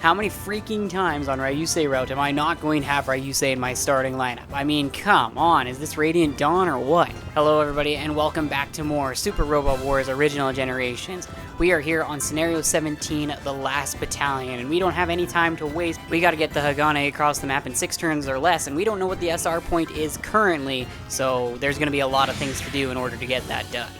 How many freaking times on Ryusei route am I not going to have Ryusei in my starting lineup? I mean, come on, is this Radiant Dawn or what? Hello everybody and welcome back to more Super Robot Wars Original Generations. We are here on Scenario 17, the last battalion, and we don't have any time to waste. We gotta get the Hagane across the map in 6 turns or less, and we don't know what the SR point is currently, so there's gonna be a lot of things to do in order to get that done.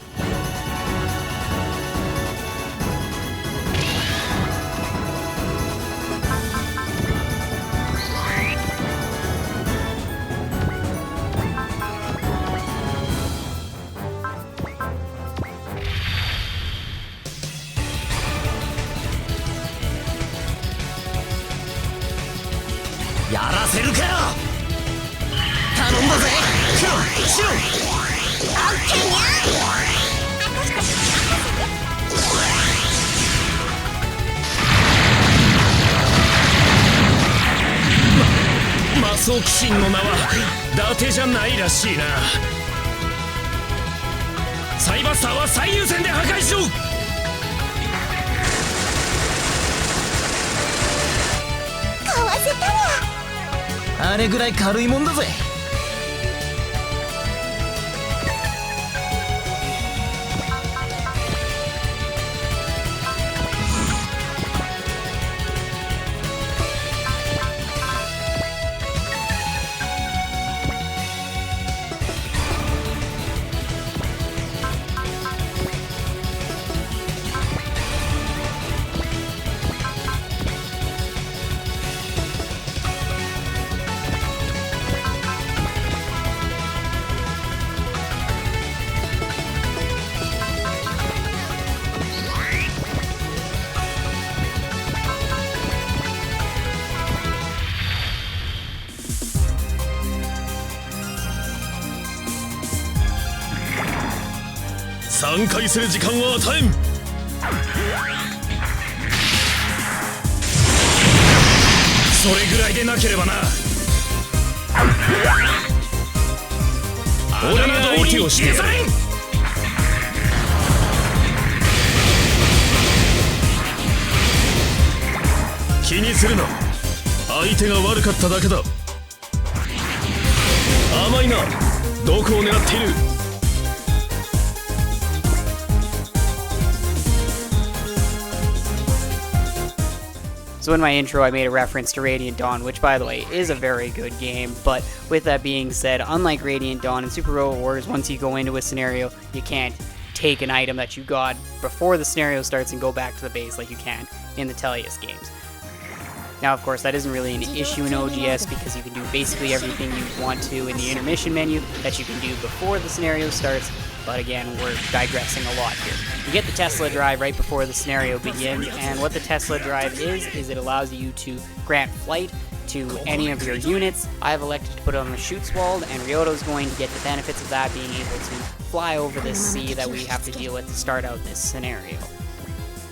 魔騎士の名は伊達じゃないらしいな。サイバスターは最優先で破壊しろ。かわせたわ。あれぐらい軽いもんだぜ。3回する時間は与えん。それぐらいでなければな。俺が相手をしてやる。気にするな。相手が悪かっただけだ。甘いな。どこを狙っている。So in my intro I made a reference to Radiant Dawn, which by the way is a very good game, but with that being said, unlike Radiant Dawn in Super Robot Wars, once you go into a scenario, you can't take an item that you got before the scenario starts and go back to the base like you can in the Tellius games. Now of course that isn't really an issue in OGS because you can do basically everything you want to in the intermission menu that you can do before the scenario starts. But again, we're digressing a lot here. You get the Tesla drive right before the scenario begins, and what the Tesla drive is it allows you to grant flight to any of your units. I've elected to put it on the chutes wall, and Ryoto's going to get the benefits of that, being able to fly over this sea that we have to deal with to start out this scenario.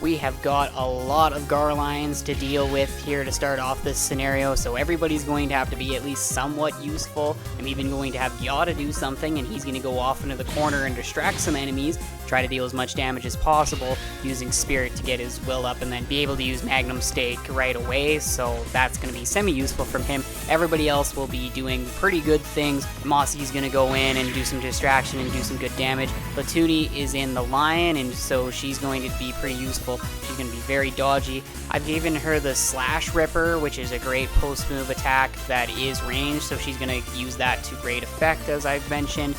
We have got a lot of Guarlions to deal with here to start off this scenario, so everybody's going to have to be at least somewhat useful. I'm even going to have Gyata do something, and he's going to go off into the corner and distract some enemies, try to deal as much damage as possible, using Spirit to get his will up, and then be able to use Magnum Stake right away, so that's going to be semi-useful from him. Everybody else will be doing pretty good things. Mossy's going to go in and do some distraction and do some good damage. Latuni is in the Lion, and so she's going to be pretty useful. She's going to be very dodgy. I've given her the Slash Ripper, which is a great post-move attack that is ranged, so she's going to use that to great effect, as I've mentioned.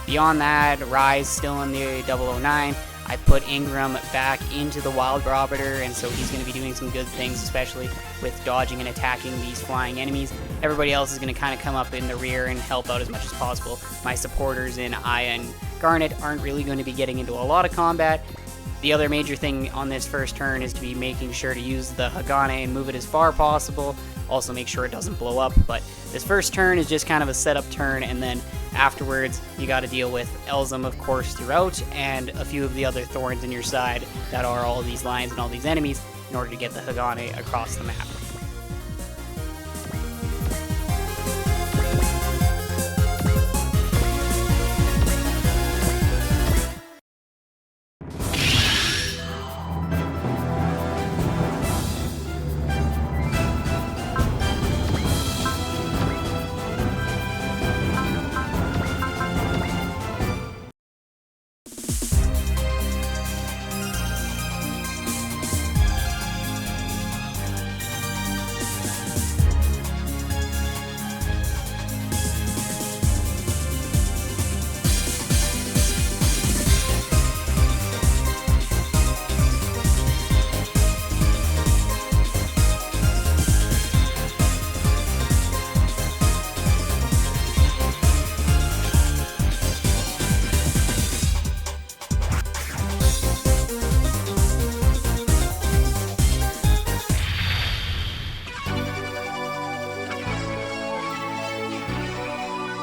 Beyond that, Rise still in the 009. I put Ingram back into the Wild Robiter, and so he's going to be doing some good things, especially with dodging and attacking these flying enemies. Everybody else is going to kind of come up in the rear and help out as much as possible. My supporters in Aya and Garnet aren't really going to be getting into a lot of combat. The other major thing on this first turn is to be making sure to use the Hagane and move it as far possible. Also make sure it doesn't blow up, but this first turn is just kind of a setup turn, and then afterwards you got to deal with Elzam, of course, throughout, and a few of the other thorns in your side that are all these lines and all these enemies in order to get the Hagane across the map.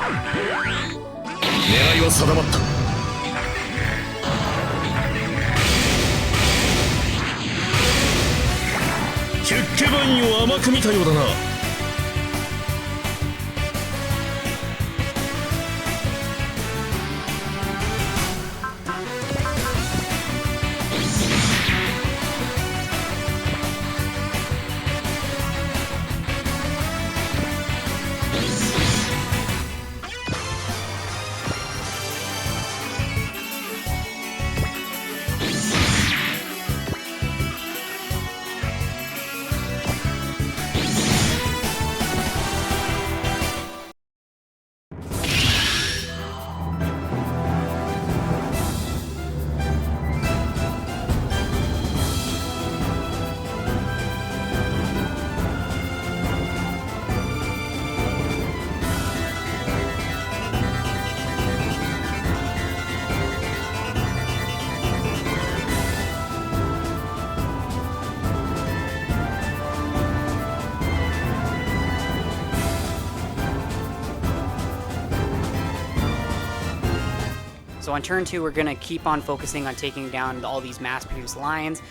狙いは定まった。ヒュッケバインを甘く見たようだな。So on turn 2, we're going to keep on focusing on taking down all these mass-produced lions.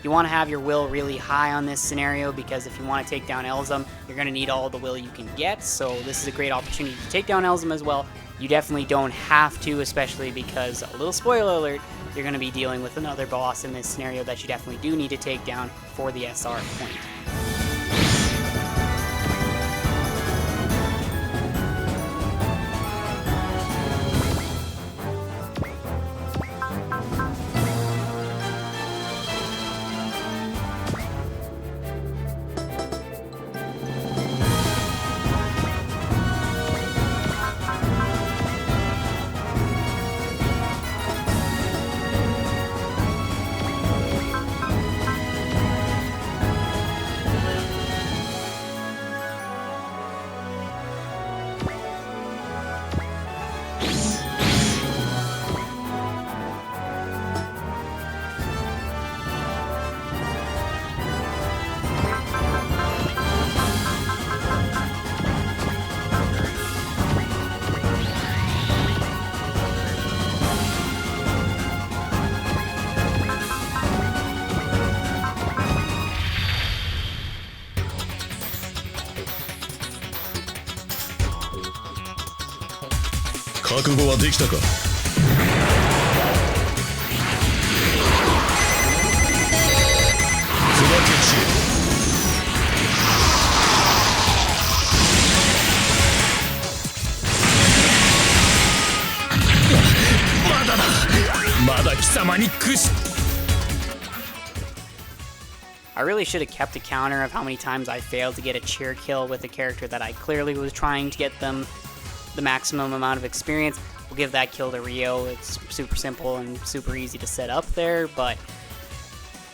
You want to have your will really high on this scenario, because if you want to take down Elzam, you're going to need all the will you can get, so this is a great opportunity to take down Elzam as well. You definitely don't have to, especially because, a little spoiler alert, you're going to be dealing with another boss in this scenario that you definitely do need to take down for the SR point. 覚悟はできたか。砕け散れ。まだだ。まだ貴様に屈し。 I really should have kept a counter of how many times I failed to get a cheer kill with a character that I clearly was trying to get them the maximum amount of experience. We'll give that kill to Ryo. It's super simple and super easy to set up there, but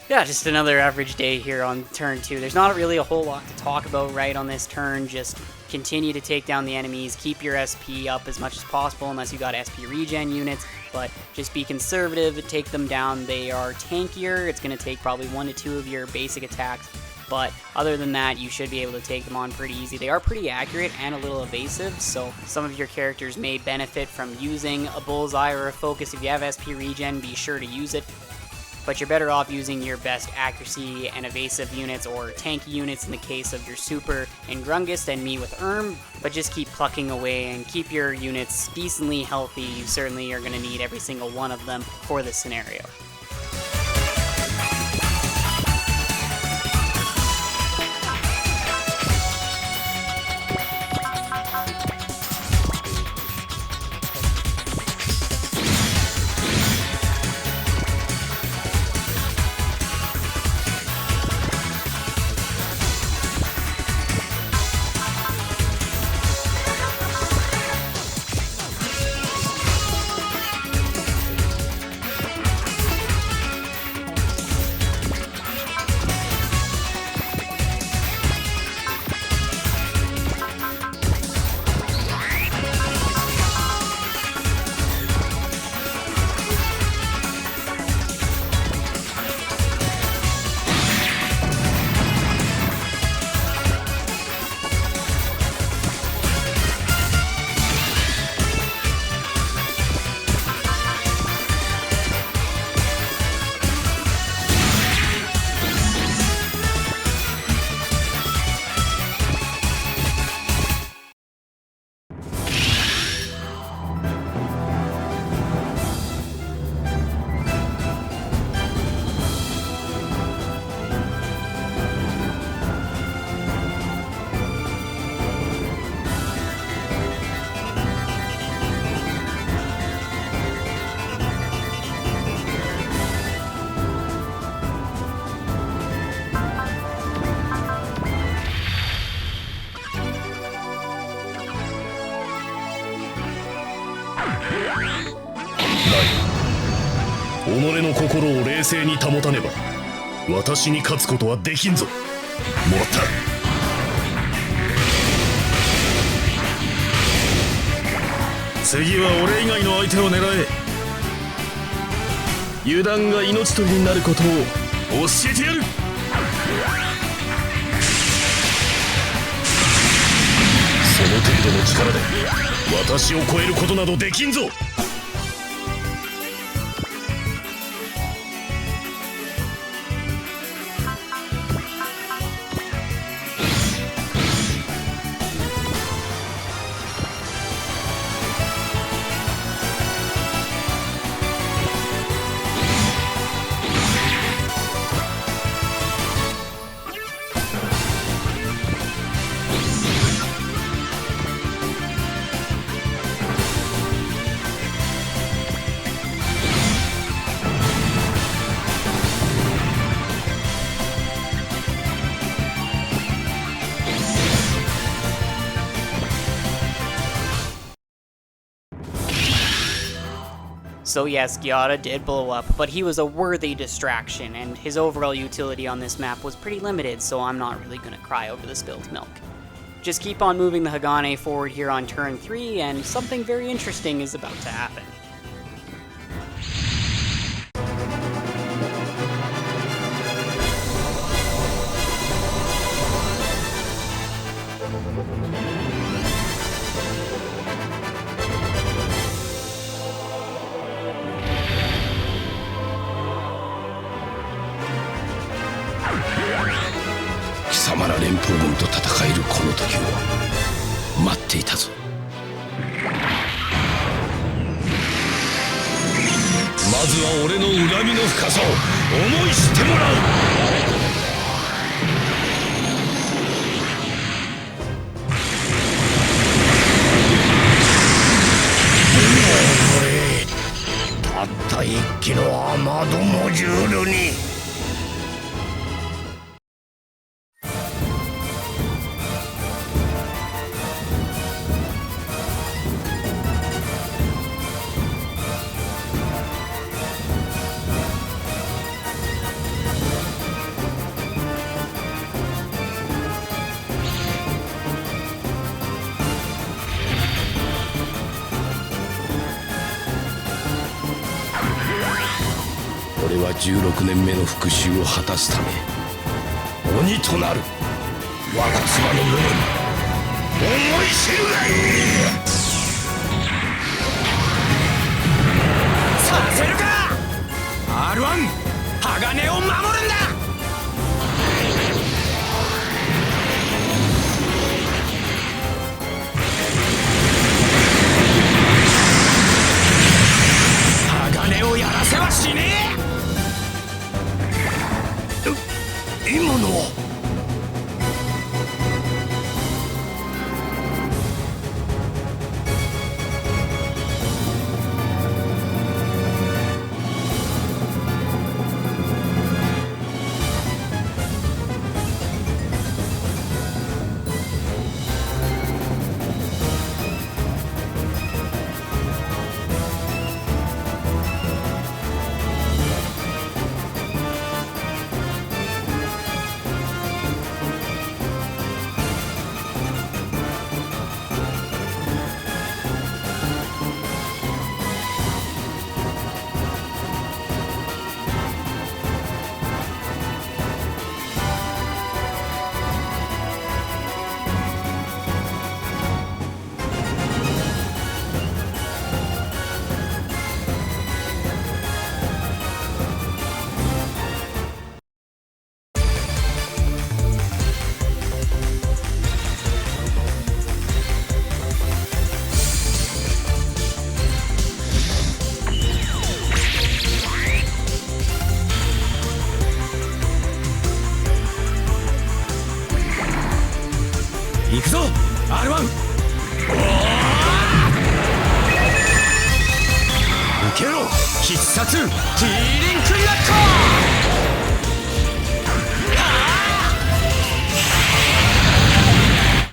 yeah, just another average day here on turn 2. There's not really a whole lot to talk about right on this turn. Just continue to take down the enemies, keep your SP up as much as possible unless you got SP regen units, but just be conservative, take them down. They are tankier. It's going to take probably 1 to 2 of your basic attacks, but other than that, you should be able to take them on pretty easy. They are pretty accurate and a little evasive, so some of your characters may benefit from using a bullseye or a focus. If you have SP regen, be sure to use it. But you're better off using your best accuracy and evasive units or tanky units in the case of your super and Grungist and me with but just keep plucking away and keep your units decently healthy. You certainly are going to need every single one of them for this scenario. 己の心を冷静に保たねば私に勝つことはできんぞ。もらった。次は俺以外の相手を狙え。油断が命取りになることを教えてやる。その程度の力で私を超えることなどできんぞ。So yes, Gyara did blow up, but he was a worthy distraction, and his overall utility on this map was pretty limited, so I'm not really gonna cry over the spilled milk. Just keep on moving the Hagane forward here on turn 3, and something very interesting is about to happen.貴様ら連邦軍と戦えるこの時を待っていたぞ。まずは俺の恨みの深さを思い知ってもらう。たった一機のアーマードモジュールに。俺は16年目の復讐を果たすため鬼となる。我が妻の胸に思い知るがいい。させるか R1 鋼を守るんだ。鋼をやらせはしねえ。今のは行くぞ R1。 受けろ必殺 T リンクナック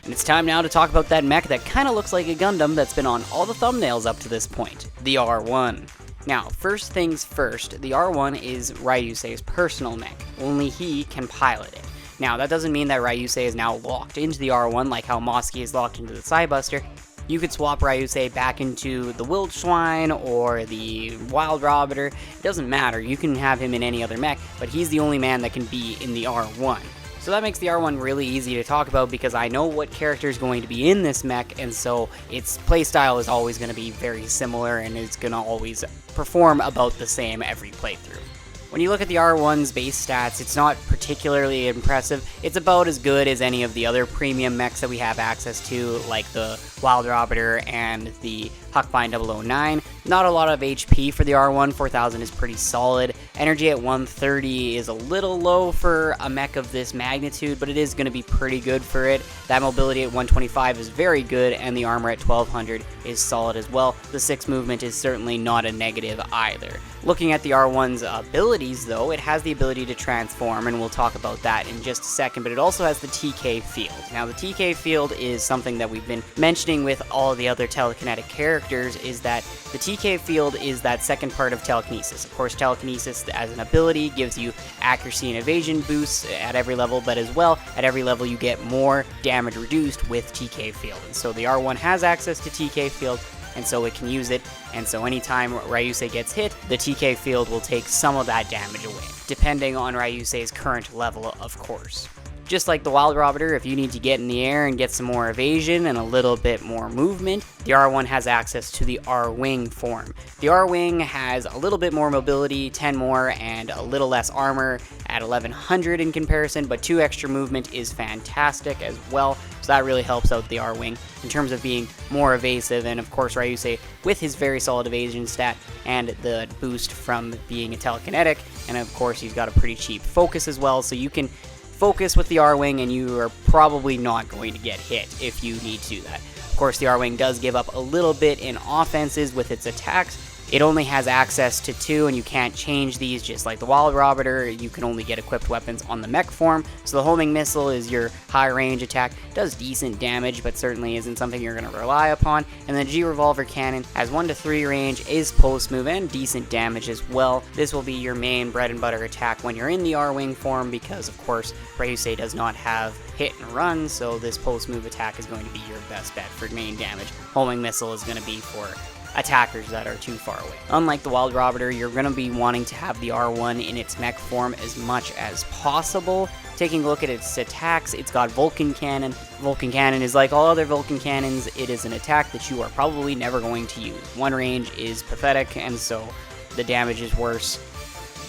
ル。And It's time now to talk about that mech that kind of looks like a Gundam that's been on all the thumbnails up to this point, the R1. Now, first things first, the R1 is Ryusei's personal mech. Only he can pilot it. Now, that doesn't mean that Ryusei is now locked into the R1 like how Mosky is locked into the Psybuster. You could swap Ryusei back into the Wildschwein or the Wild Robber. It doesn't matter, you can have him in any other mech, but he's the only man that can be in the R1. So that makes the R1 really easy to talk about because I know what character is going to be in this mech, and so its playstyle is always going to be very similar and it's going to always perform about the same every playthrough. When you look at the R1's base stats, it's not particularly impressive. It's about as good as any of the other premium mechs that we have access to, like the Wild Robber and the Huckbind 009. Not a lot of HP for the R1, 4000 is pretty solid. Energy at 130 is a little low for a mech of this magnitude, but it is going to be pretty good for it. That mobility at 125 is very good, and the armor at 1200 is solid as well. The 6 movement is certainly not a negative either. Looking at the R1's abilities though, it has the ability to transform, and we'll talk about that in just a second, but it also has the TK field. Now the TK field is something that we've been mentioning with all the other telekinetic characters, is that the TK field is that second part of telekinesis. Of course, telekinesis as an ability gives you accuracy and evasion boosts at every level, but as well, at every level you get more damage reduced with TK field. And so the R1 has access to TK field, and so it can use it, and so anytime Ryusei gets hit, the TK field will take some of that damage away, depending on Ryusei's current level, of course. Just like the Wild Robber, if you need to get in the air and get some more evasion and a little bit more movement, the R1 has access to the R-Wing form. The R-Wing has a little bit more mobility, 10 more, and a little less armor at 1100 in comparison, but 2 extra movement is fantastic as well, so that really helps out the R-Wing in terms of being more evasive. And of course Ryusei, with his very solid evasion stat and the boost from being a telekinetic, and of course he's got a pretty cheap focus as well, so you can focus with the R-Wing and you are probably not going to get hit if you need to do that. Of course, the R-Wing does give up a little bit in offenses with its attacks. It only has access to 2, and you can't change these, just like the Wild Robber. You can only get equipped weapons on the mech form. So the homing missile is your high range attack. Does decent damage, but certainly isn't something you're going to rely upon. And the G revolver cannon has 1 to 3 range, is post move, and decent damage as well. This will be your main bread and butter attack when you're in the R-Wing form, because of course Ryusei does not have hit and run, so this post move attack is going to be your best bet for main damage. Homing missile is going to be for attackers that are too far away. Unlike the Wild Robber, you're going to be wanting to have the R1 in its mech form as much as possible. Taking a look at its attacks, it's got Vulcan Cannon. Vulcan Cannon is like all other Vulcan Cannons. It is an attack that you are probably never going to use. 1 range is pathetic, and so the damage is worse.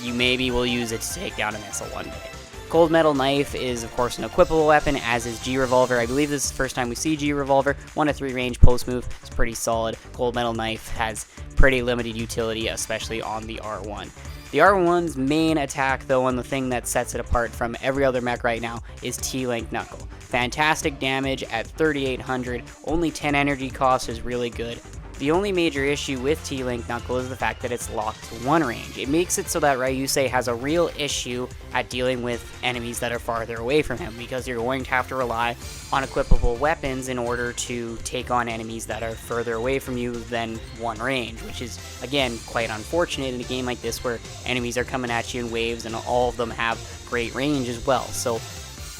You maybe will use it to take down a missile one day. Cold Metal Knife is, of course, an equipable weapon, as is G Revolver. I believe this is the first time we see G Revolver. 1 to 3 range post move. It's pretty solid. Cold Metal Knife has pretty limited utility, especially on the R1. The R1's main attack, though, and the thing that sets it apart from every other mech right now, is T Link Knuckle. Fantastic damage at 3800. Only 10 energy cost is really good. The only major issue with T Link Knuckle is the fact that it's locked to 1 range. It makes it so that Ryusei has a real issue at dealing with enemies that are farther away from him, because you're going to have to rely on equipable weapons in order to take on enemies that are further away from you than 1 range, which is, again, quite unfortunate in a game like this where enemies are coming at you in waves and all of them have great range as well. So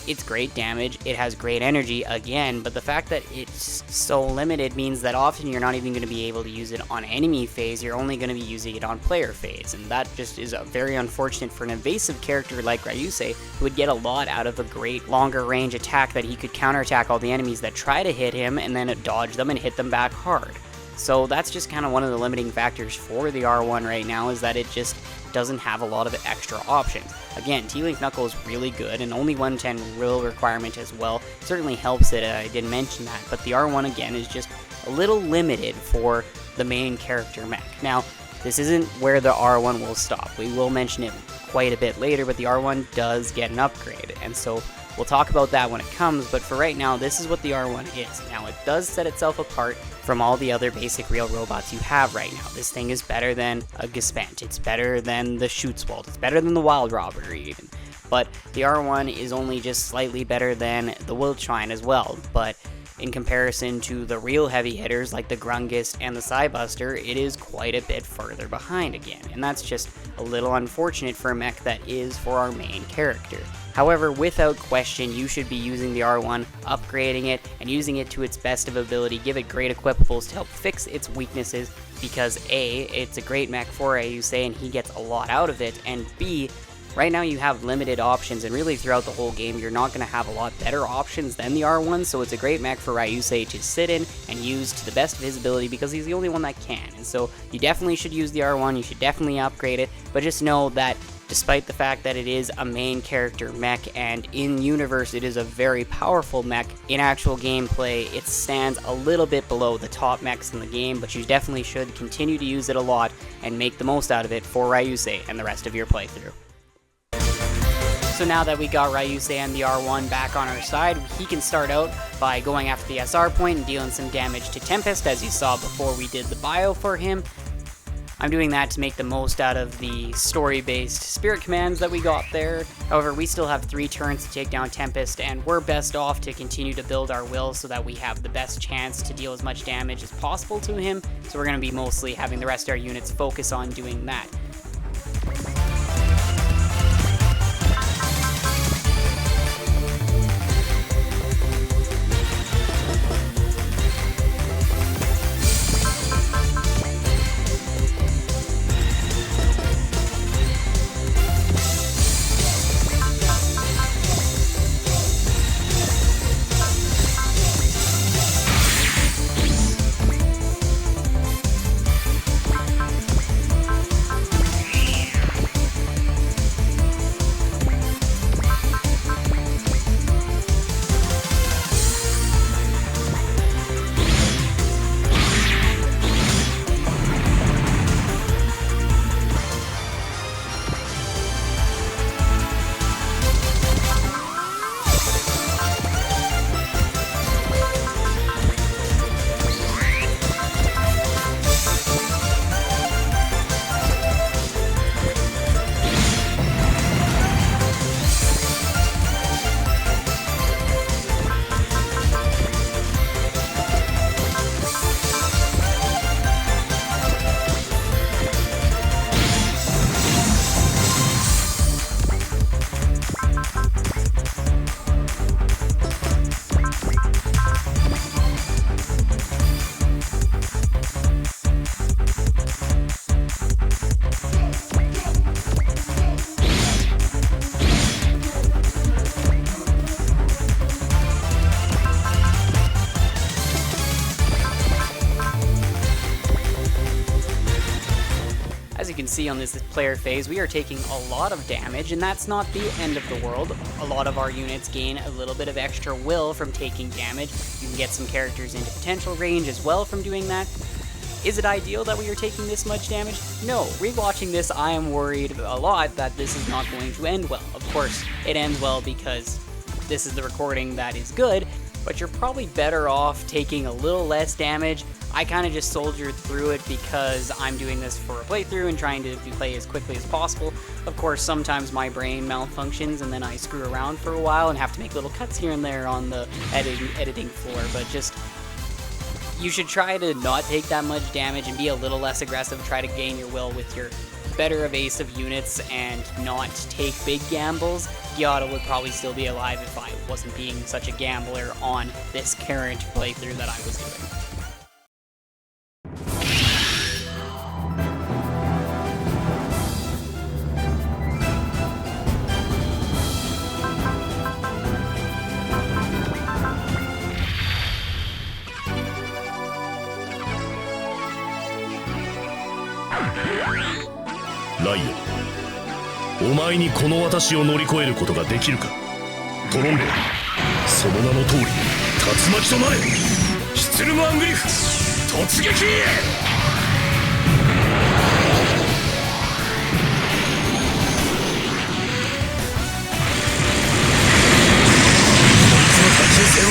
it's great damage, it has great energy again, but the fact that it's so limited means that often you're not even going to be able to use it on enemy phase, you're only going to be using it on player phase, and that just is very unfortunate for an evasive character like Ryusei, who would get a lot out of a great longer range attack that he could counterattack all the enemies that try to hit him and then dodge them and hit them back hard. So that's just kind of one of the limiting factors for the R1 right now, is that it just doesn't have a lot of extra options. Again, T Link Knuckle is really good, and only 110 real requirement as well certainly helps it. I didn't mention that, but the R1 again is just a little limited for the main character mech. Now, this isn't where the R1 will stop. We will mention it quite a bit later, but the R1 does get an upgrade, and so we'll talk about that when it comes, but for right now, this is what the R1 is. Now, it does set itself apart from all the other basic real robots you have right now. This thing is better than a Gespent, it's better than the Schutzwald, it's better than the Wild Robber even. But the R1 is only just slightly better than the Wildschwein as well, but in comparison to the real heavy hitters like the Grungist and the Psybuster, it is quite a bit further behind again, and that's just a little unfortunate for a mech that is for our main character. However, without question, you should be using the R1, upgrading it, and using it to its best of ability, give it great equipables to help fix its weaknesses, because A, it's a great mech for Ryusei and he gets a lot out of it, and B, right now you have limited options, and really throughout the whole game you're not going to have a lot better options than the R1, so it's a great mech for Ryusei to sit in and use to the best of his ability because he's the only one that can. And so you definitely should use the R1, you should definitely upgrade it, but just know that despite the fact that it is a main character mech and in universe it is a very powerful mech, in actual gameplay it stands a little bit below the top mechs in the game, but you definitely should continue to use it a lot and make the most out of it for Ryusei and the rest of your playthrough. So now that we got Ryusei and the R1 back on our side, he can start out by going after the SR point and dealing some damage to Tempest, as you saw before we did the bio for him. I'm doing that to make the most out of the story-based spirit commands that we got there. However, we still have 3 turns to take down Tempest, and we're best off to continue to build our will so that we have the best chance to deal as much damage as possible to him. So we're going to be mostly having the rest of our units focus on doing that. See on this player phase, we are taking a lot of damage, and that's not the end of the world. A lot of our units gain a little bit of extra will from taking damage. You can get some characters into potential range as well from doing that. Is it ideal that we are taking this much damage? No. Rewatching this, I am worried a lot that this is not going to end well. Of course, it ends well because this is the recording that is good, but you're probably better off taking a little less damage. I kind of just soldiered through it because I'm doing this for a playthrough and trying to play as quickly as possible. Of course, sometimes my brain malfunctions and then I screw around for a while and have to make little cuts here and there on the editing floor, but just, you should try to not take that much damage and be a little less aggressive, try to gain your will with your better evasive units and not take big gambles. Gyata would probably still be alive if I wasn't being such a gambler on this current playthrough that I was doing.ライオン、お前にこの私を乗り越えることができるか。トロンベ、その名の通り竜巻となれ。シュツルムアングリフ突撃。こいつの耐久性は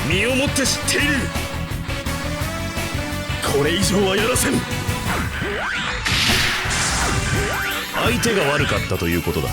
身をもって知っている。これ以上はやらせん。相手が悪かったということだ。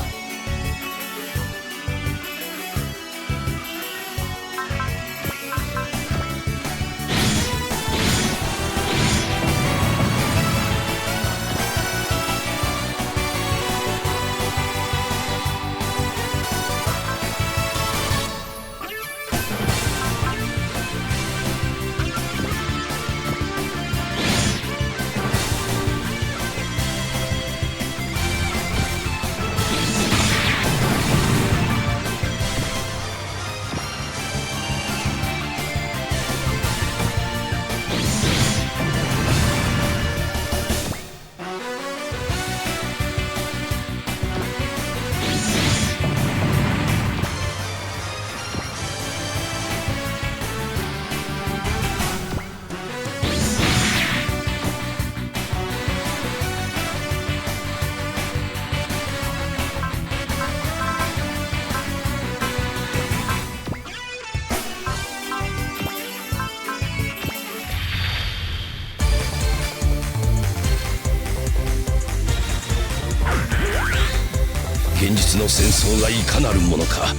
つの戦争がいかなるものか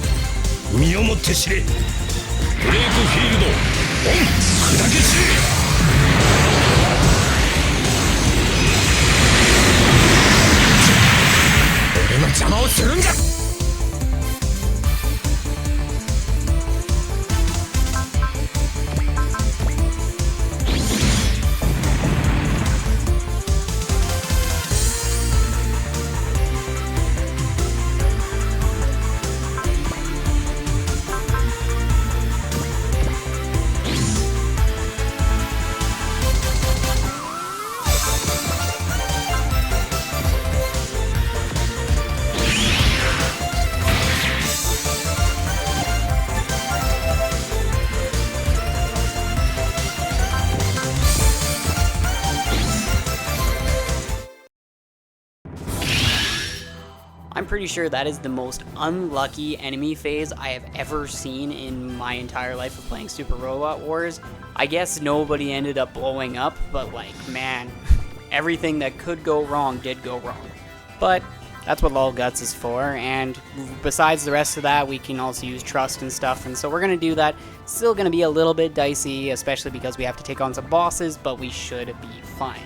身をもって知れ。ブレイクフィールドオン砕け散れ。俺の邪魔をするんじゃ。I'm pretty sure that is the most unlucky enemy phase I have ever seen in my entire life of playing Super Robot Wars. I guess nobody ended up blowing up, but like, man, everything that could go wrong did go wrong. But that's what Lol Guts is for, and besides the rest of that, we can also use Trust and stuff, and so we're going to do that. Still going to be a little bit dicey, especially because we have to take on some bosses, but we should be fine.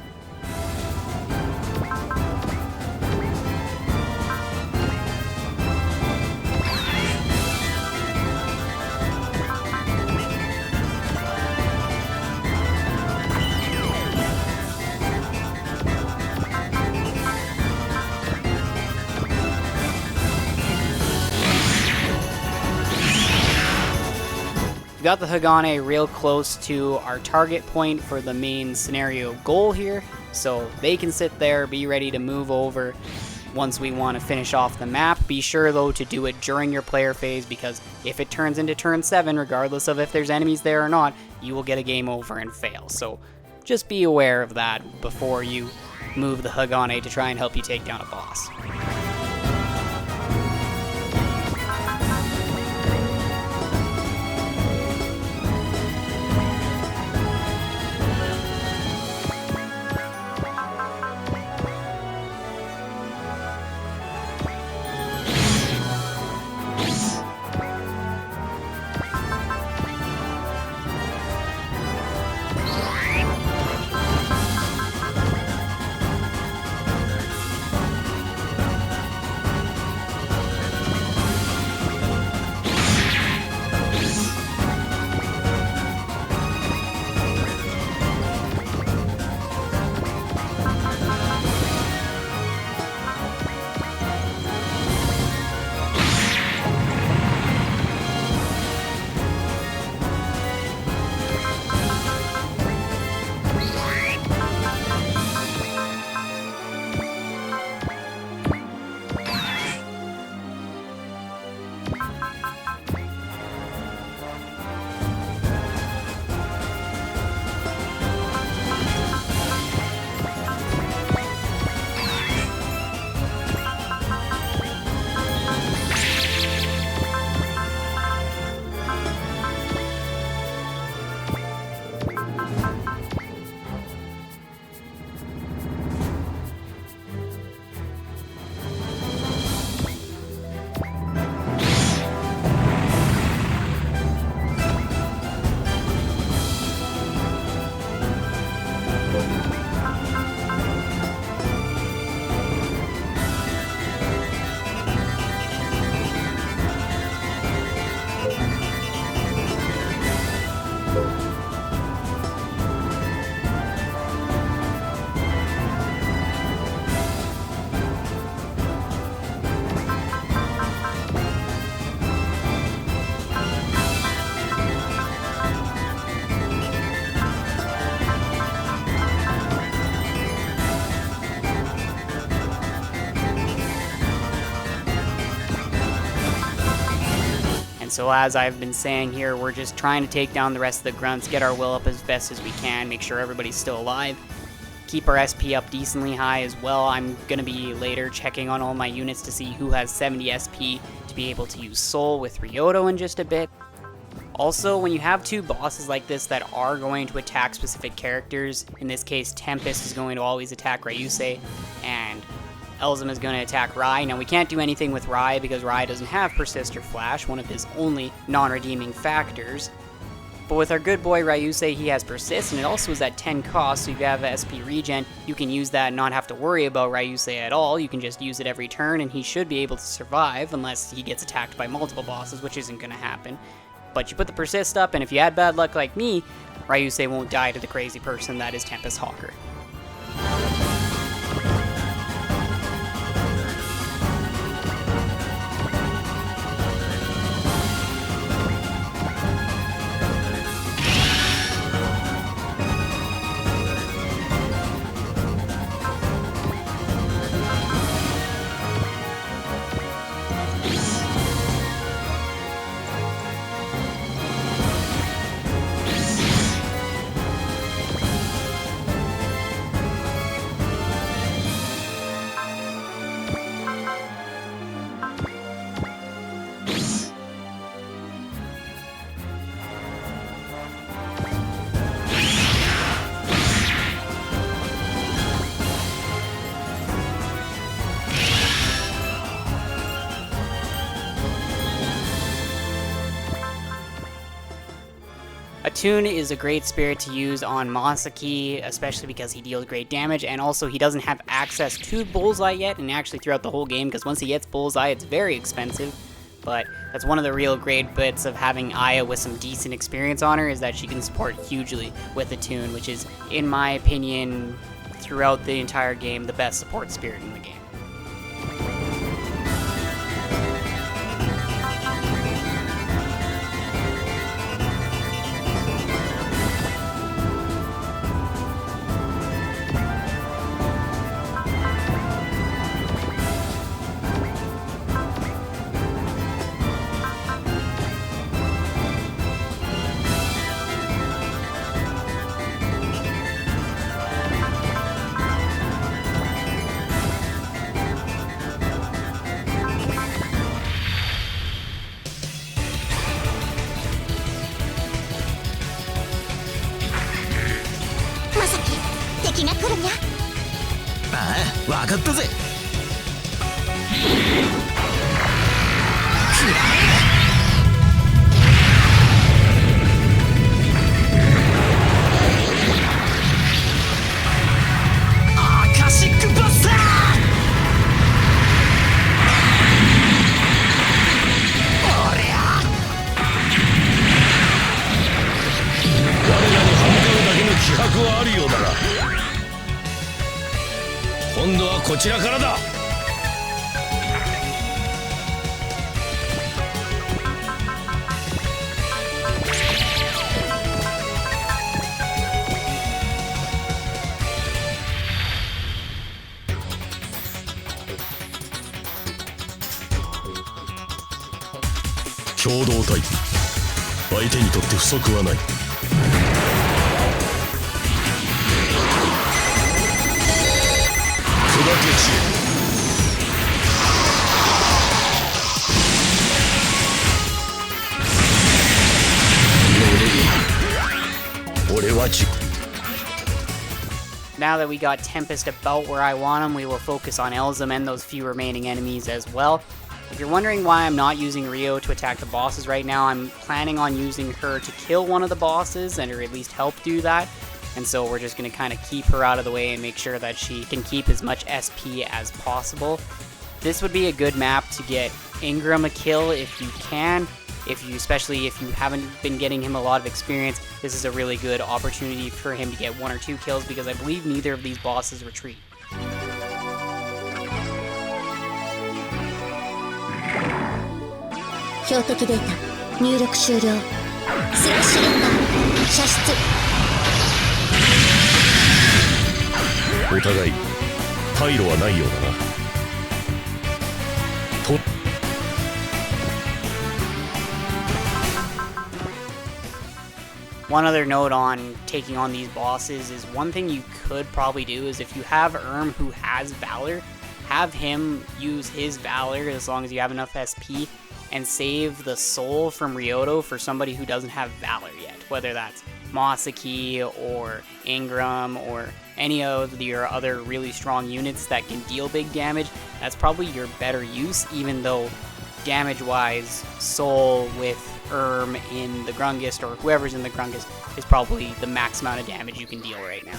We got the Hagane real close to our target point for the main scenario goal here, so they can sit there, be ready to move over once we want to finish off the map. Be sure though to do it during your player phase, because if it turns into turn 7, regardless of if there's enemies there or not, you will get a game over and fail. So just be aware of that before you move the Hagane to try and help you take down a boss. So as I've been saying here, we're just trying to take down the rest of the grunts, get our will up as best as we can, make sure everybody's still alive, keep our SP up decently high as well. I'm going to be later checking on all my units to see who has 70 SP to be able to use Soul with Ryoto in just a bit. Also, when you have two bosses like this that are going to attack specific characters, in this case Tempest is going to always attack Ryusei, and Elzam is going to attack Rai. Now we can't do anything with Rai because Rai doesn't have Persist or Flash, one of his only non-redeeming factors. But with our good boy Ryusei, he has Persist, and it also is at 10 cost, so if you have SP regen, you can use that and not have to worry about Ryusei at all. You can just use it every turn, and he should be able to survive, unless he gets attacked by multiple bosses, which isn't going to happen. But you put the Persist up, and if you had bad luck like me, Ryusei won't die to the crazy person that is Tempest Hawker. Attune is a great spirit to use on Masaki, especially because he deals great damage, and also he doesn't have access to Bullseye yet, and actually throughout the whole game, because once he gets Bullseye, it's very expensive. But that's one of the real great bits of having Aya with some decent experience on her, is that she can support hugely with Attune, which is, in my opinion, throughout the entire game, the best support spirit in the game.共同体相手にとって不足はない。砕け散れ。俺はNow that we got Tempest about where I want him, we will focus on Elzam and those few remaining enemies as well. If you're wondering why I'm not using Rio to attack the bosses right now, I'm planning on using her to kill one of the bosses, and or at least help do that. And so we're just going to kind of keep her out of the way and make sure that she can keep as much SP as possible. This would be a good map to get Ingram a kill if you can. Especially if you haven't been getting him a lot of experience, this is a really good opportunity for him to get 1 or 2 kills, because I believe neither of these bosses retreat. One other note on taking on these bosses is one thing you could probably do is if you have who has Valor, have him use his Valor as long as you have enough SP and save the soul from Ryoto for somebody who doesn't have Valor yet, whether that's Masaki or Ingram or any of your other really strong units that can deal big damage, that's probably your better use, even though damage-wise, Soul with in the Grungist, or whoever's in the Grungist, is probably the max amount of damage you can deal right now.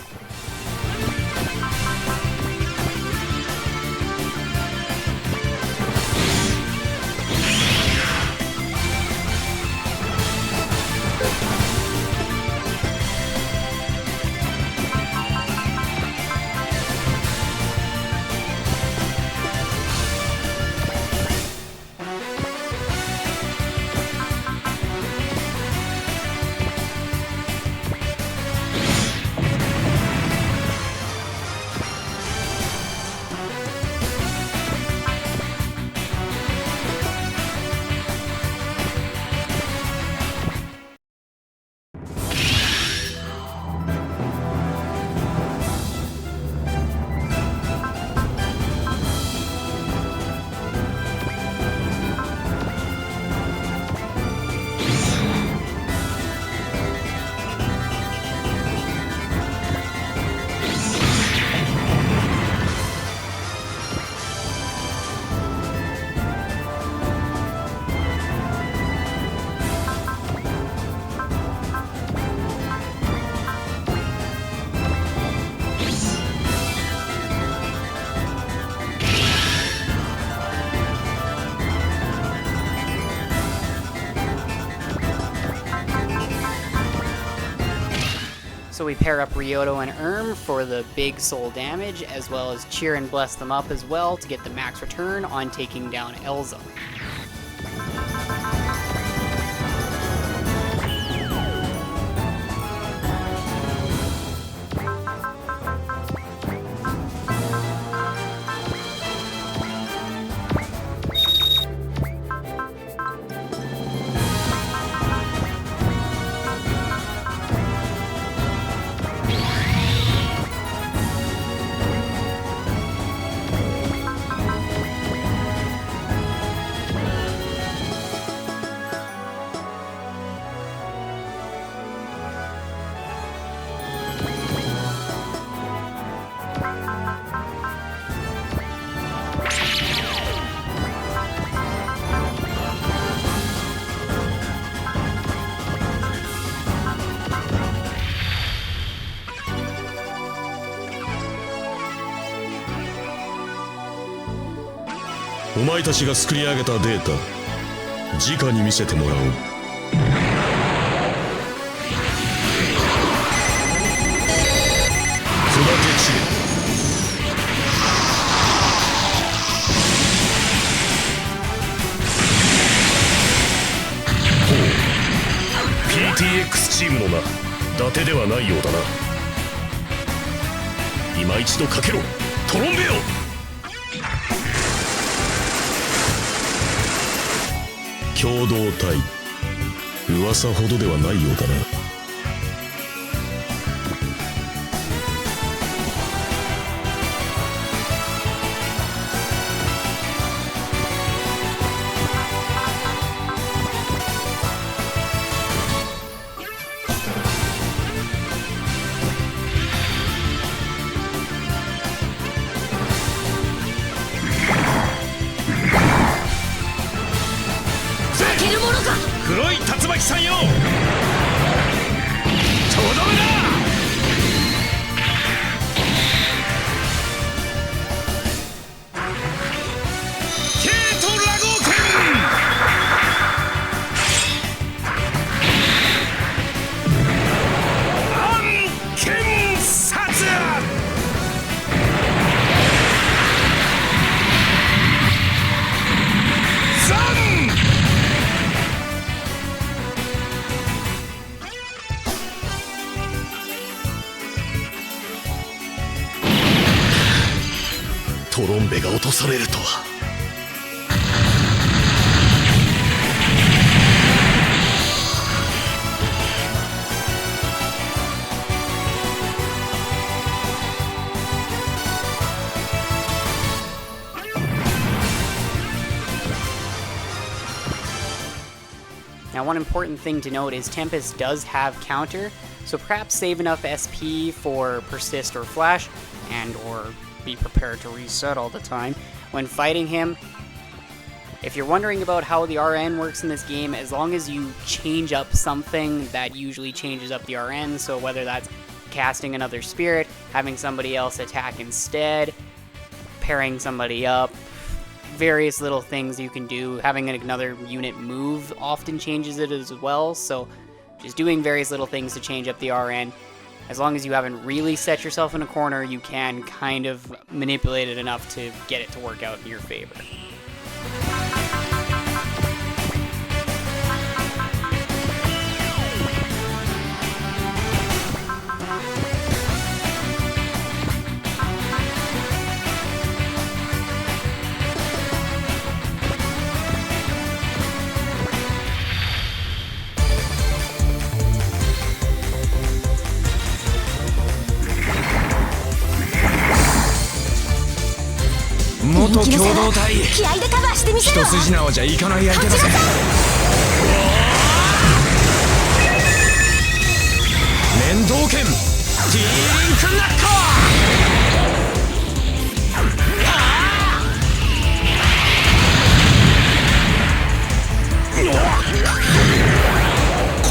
So we pair up Ryoto and for the big soul damage, as well as cheer and bless them up as well to get the max return on taking down Elzam.お前たちが作り上げたデータ、直に見せてもらおう。砕け散れ。ほう、PTX チームの名、伊達ではないようだな。今一度かけろ、トロンベよ。共同体、噂ほどではないようだな。黒い竜巻さんよ、とどめだ。ケイトラゴー剣、暗剣殺。トロンベが落とされるとは。Now, one important thing to note is Tempest does have counter, so perhaps save enough SP for Persist or Flash, and or be prepared to reset all the time when fighting him. If you're wondering about how the RN works in this game, as long as you change up something, that usually changes up the RN, so whether that's casting another spirit, having somebody else attack instead, pairing somebody up, various little things you can do. Having another unit move often changes it as well, so just doing various little things to change up the RN. As long as you haven't really set yourself in a corner, you can kind of manipulate it enough to get it to work out in your favor.元共同体気合でカバーしてみせろ。一筋縄じゃいかない相手だぜ。面倒剣 T リンクナック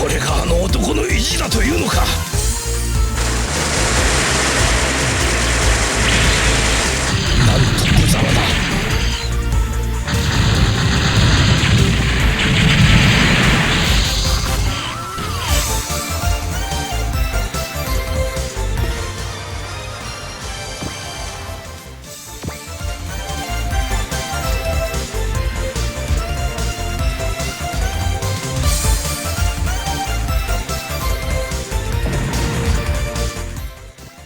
これがあの男の意地だというのか。なんと無様だ。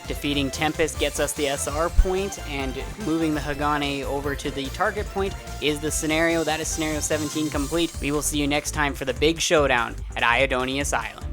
Defeating Tempest gets us the SR point, and moving the Hagane over to the target point is the scenario. That is scenario 17 complete. We will see you next time for the big showdown at Iodonius Island.